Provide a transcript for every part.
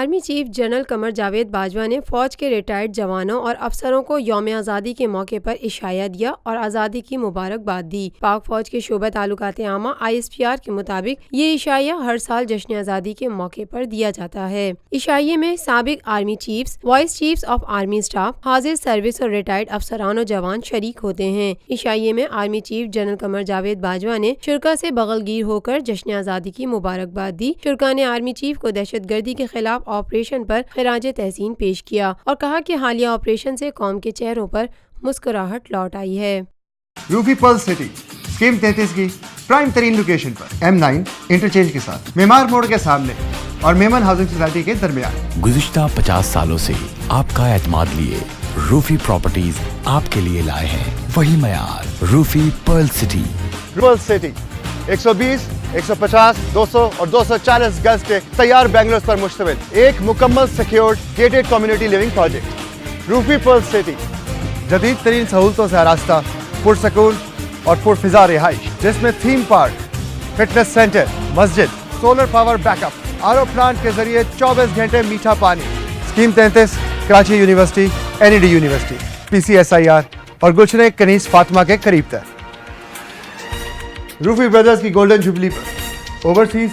Army chief general Qamar Javed Bajwa نے فوج کے ریٹائرڈ جوانوں اور افسروں کو یوم آزادی کے موقع پر عشائیہ دیا اور آزادی کی مبارکباد دی۔ پاک فوج کے شعبہ تعلقات عامہ ISPR کے مطابق یہ عشائیہ ہر سال جشن آزادی کے موقع پر دیا جاتا ہے۔ عشائیے میں سابق army chiefs, vice chiefs of army staff, حاضر سروس اور ریٹائرڈ افسران و جوان شریک ہوتے ہیں۔ عشائیے میں army chief general Qamar Javed Bajwa نے شرکاء سے بغل گیر ہو کر جشن آزادی کی مبارکباد دی۔ شرکاء نے آرمی چیف کو دہشت گردی کے خلاف آپریشن پر خراج تحسین پیش کیا اور کہا کہ حالیہ آپریشن سے قوم کے چہروں پر مسکراہٹ لوٹ آئی ہے۔ روفی پرل سٹی اسکیم 33 کی پرائم ترین لوکیشن پر M9 انٹرچینج کے ساتھ معمار موڑ کے سامنے اور میمن ہاؤسنگ سوسائٹی کے درمیان۔ گزشتہ 50 سالوں سے آپ کا اعتماد لیے روفی پراپرٹیز آپ کے لیے لائے ہیں وہی معیار۔ روفی پرل سٹی 120 150 200 اور 240 گز کے تیار بنگلوز پر مشتمل ایک مکمل secured gated community living project Roofi Pearl City, جدید ترین سہولتوں سے آراستہ، پرسکون اور پرفضا رہائش، جس میں تھیم پارک، فٹنس سینٹر، مسجد، solar power backup, RO plant کے ذریعے 24 گھنٹے میٹھا پانی۔ Scheme 33 Karachi university, NED university, PCSIR اور گلشن کنیز فاطمہ کے قریب تر۔ روفی بردرز کی گولڈن جوبلی پر اوورسیز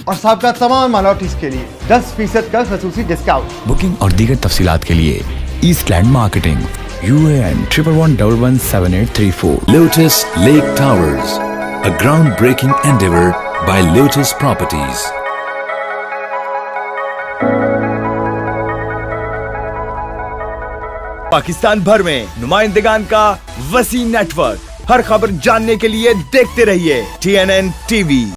اور سابقہ تمام مائنورٹیز کے لیے 10% کا خصوصی ڈسکاؤنٹ۔ بکنگ اور دیگر تفصیلات کے لیے east land marketing UAN 11117834۔ Lotus Lake Towers, a groundbreaking endeavor by Lotus Properties. Pakistan بھر میں نمائندگان کا وسیع نیٹ ورک، ہر خبر جاننے کے لیے دیکھتے رہیے TNN TV۔